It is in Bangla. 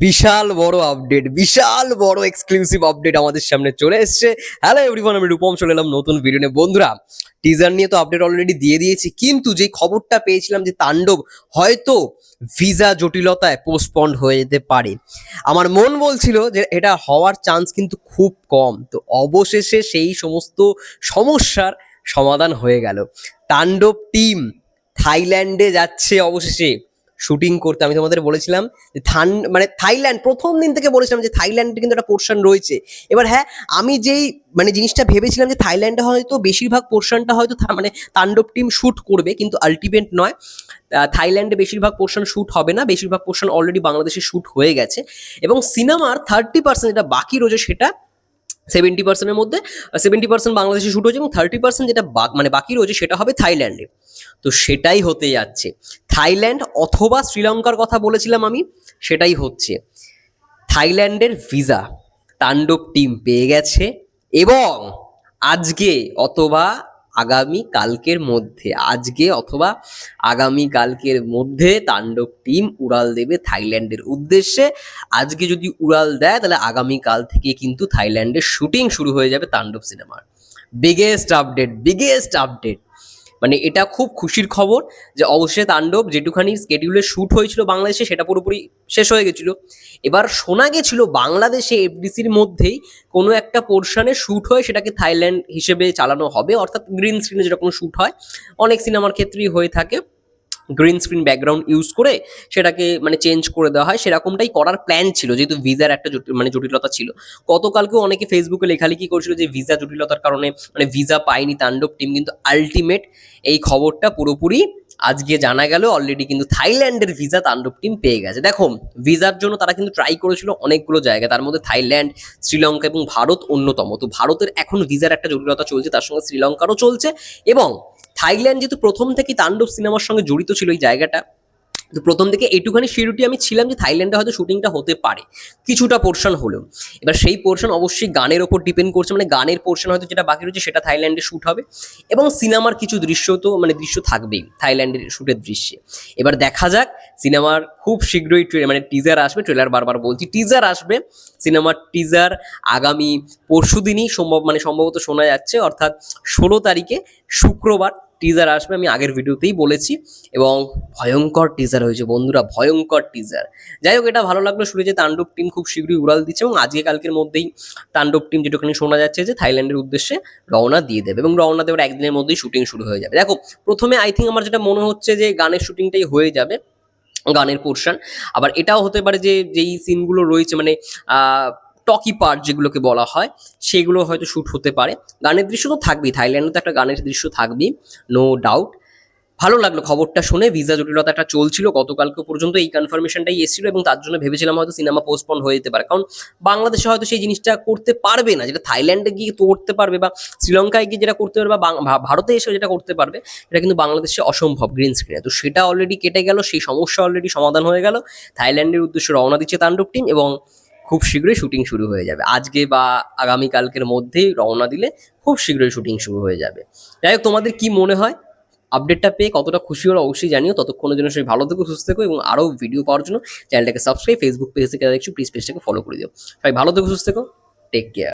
বিশাল বড় আপডেট, বিশাল বড় এক্সক্লুসিভ আপডেট আমাদের সামনে চলে এসেছে। হ্যালো এভরিওয়ান, আমি রূপম চলে এলাম নতুন ভিডিও নিয়ে। বন্ধুরা, টিজার নিয়ে তো আপডেট অলরেডি দিয়ে দিয়েছি, কিন্তু যে খবরটা পেয়েছিলাম যে তাণ্ডব হয়তো ভিসা জটিলতায় পোস্টপন্ড হয়ে যেতে পারে, আমার মন বলছিল যে এটা হওয়ার চান্স কিন্তু খুব কম। তো অবশেষে সেই সমস্ত সমস্যার সমাধান হয়ে গেল। তাণ্ডব টিম থাইল্যান্ডে যাচ্ছে অবশেষে শুটিং করতে। আমি তোমাদের বলেছিলাম যে থাইল্যান্ড, প্রথম দিন থেকে বলেছিলাম যে থাইল্যান্ডে কিন্তু একটা পোর্শন রয়েছে। এবার হ্যাঁ, আমি যেই জিনিসটা ভেবেছিলাম যে থাইল্যান্ডে হয়তো বেশিরভাগ পোর্শনটা হয়তো তাণ্ডব টিম শ্যুট করবে, কিন্তু আলটিমেট নয়। থাইল্যান্ডে বেশিরভাগ পোর্শন শ্যুট হবে না, বেশিরভাগ পোর্শন অলরেডি বাংলাদেশে শ্যুট হয়ে গেছে। এবং সিনেমার 30% যেটা বাকি রয়েছে সেটা 70%-এর মধ্যে 70% বাংলাদেশে শ্যুট হয়েছে এবং 30% যেটা বাকি রয়েছে সেটা হবে থাইল্যান্ডে। তো সেটাই হতে যাচ্ছে, থাইল্যান্ড অথবা শ্রীলঙ্কার কথা বলেছিলাম আমি, সেটাই হচ্ছে। থাইল্যান্ডের ভিসা তাণ্ডব টিম পেয়ে গেছে এবং আজকে অথবা আগামী কালকের মধ্যে, তাণ্ডব টিম উড়াল দেবে থাইল্যান্ডের উদ্দেশ্যে। আজকে যদি উড়াল দেয় তাহলে আগামীকাল থেকে কিন্তু থাইল্যান্ডের শুটিং শুরু হয়ে যাবে তাণ্ডব সিনেমার। Biggest update, biggest update. এটা খুব খুশির খবর যে অবশ্যই তাণ্ডব যেটুখানি স্কেডিউলে শ্যুট হয়েছিল বাংলাদেশে সেটা পুরোপুরি শেষ হয়ে গেছিল। এবার শোনা গেছিল বাংলাদেশে এফডিসির মধ্যেই কোনো একটা পোর্শনে শ্যুট হয়ে সেটাকে থাইল্যান্ড হিসেবে চালানো হবে, অর্থাৎ গ্রিন স্ক্রিনে যেরকম শ্যুট হয়, অনেক সিনেমার ক্ষেত্রেই হয়ে থাকে, গ্রিন স্ক্রিন ব্যাকগ্রাউন্ড ইউজ করে সেটাকে চেঞ্জ করে দেওয়া হয়। সেরকমটাই করার প্ল্যান ছিল, যেহেতু ভিসার একটা জটিলতা ছিল। গতকালকেও অনেকে ফেসবুকে লেখালেখি করছিল যে ভিসা জটিলতার কারণে ভিসা পায়নি তাণ্ডব টিম, কিন্তু আলটিমেট এই খবরটা পুরোপুরি আজকে জানা গেল অলরেডি কিন্তু থাইল্যান্ডের ভিসা তাণ্ডব টিম পেয়ে গেছে। দেখো, ভিসার জন্য তারা কিন্তু ট্রাই করেছিল অনেকগুলো জায়গায়, তার মধ্যে থাইল্যান্ড, শ্রীলঙ্কা এবং ভারত অন্যতম। তো ভারতের এখন ভিসার একটা জটিলতা চলছে, তার সঙ্গে শ্রীলঙ্কারও চলছে। এবং থাইল্যান্ড যেহেতু প্রথম থেকে তাণ্ডব সিনেমার সঙ্গে জড়িত ছিল এই জায়গাটা, তো প্রথম থেকে এইটুখানি শিওরিটি আমি ছিলাম যে থাইল্যান্ডে হয়তো শুটিংটা হতে পারে, কিছুটা পোর্শন হলেও। এবার সেই পোর্শন অবশ্যই গানের ওপর ডিপেন্ড করছে, গানের পোর্শন হয়তো যেটা বাকি রয়েছে সেটা থাইল্যান্ডে শ্যুট হবে এবং সিনেমার কিছু দৃশ্য তো দৃশ্য থাকবেই থাইল্যান্ডের শ্যুটের দৃশ্যে। এবার দেখা যাক, সিনেমার খুব শীঘ্রই টিজার আসবে, ট্রেলার বারবার বলছি, টিজার আসবে। সিনেমার টিজার আগামী পরশু দিনই সম্ভবত শোনা যাচ্ছে, অর্থাৎ 16 তারিখে শুক্রবার টিজার আসবে। আমি আগের ভিডিওতেই বলেছি এবং ভয়ঙ্কর টিজার হয়েছে বন্ধুরা, ভয়ঙ্কর টিজার। যাই হোক, এটা ভালো লাগলো শুনে যে তাণ্ডব টিম খুব শীঘ্রই উড়াল দিচ্ছে এবং আজকে কালকের মধ্যেই তাণ্ডব টিম যেটুখানি শোনা যাচ্ছে যে থাইল্যান্ডের উদ্দেশ্যে রওনা দিয়ে দেবে এবং রওনা দেওয়ার একদিনের মধ্যেই শুটিং শুরু হয়ে যাবে। দেখো, প্রথমে আই থিঙ্ক আমার যেটা মনে হচ্ছে যে গানের শুটিংটাই হয়ে যাবে, গানের পোর্শন। আবার এটাও হতে পারে যে যেই সিনগুলো রয়েছে টকি পার্ট যেগুলোকে বলা হয়, সেগুলো হয়তো শ্যুট হতে পারে। গানের দৃশ্য তো থাকবেই, থাইল্যান্ডে তো একটা গানের দৃশ্য থাকবেই, নো ডাউট। ভালো লাগলো খবরটা শুনে। ভিসা জটিলতা একটা চলছিল গতকালকে পর্যন্ত, এই কনফার্মেশনটাই এসেছিল এবং তার জন্য ভেবেছিলাম হয়তো সিনেমা পোস্টপন্ড হয়ে যেতে পারে, কারণ বাংলাদেশে হয়তো সেই জিনিসটা করতে পারবে না যেটা থাইল্যান্ডে গিয়ে করতে পারবে, বা শ্রীলঙ্কায় গিয়ে যেটা করতে পারবে, বা ভারতে এসে যেটা করতে পারবে, এটা কিন্তু বাংলাদেশে অসম্ভব গ্রিন স্ক্রিনে। তো সেটা অলরেডি কেটে গেল, সেই সমস্যা অলরেডি সমাধান হয়ে গেল। থাইল্যান্ডের উদ্দেশ্যে রওনা দিচ্ছে তাণ্ডব টিম এবং খুব শীঘ্রই শুটিং শুরু হয়ে যাবে। আজকে বা আগামীকালকের মধ্যেই রওনা দিলে খুব শীঘ্রই শুটিং শুরু হয়ে যাবে। যাই হোক, তোমাদের কি মনে হয় আপডেটটা পেয়ে কতটা খুশি হলো অবশ্যই জানিও। ততক্ষণের জন্য সবাই ভালো থেকো, সুস্থ থেকো এবং আরও ভিডিও পাওয়ার জন্য চ্যানেলটাকে সাবস্ক্রাইব, ফেসবুক পেজ থেকে দেখছো প্লিজ পেজটাকে ফলো করে দিও। সবাই ভালো থেকো, সুস্থ থেকো, টেক কেয়ার।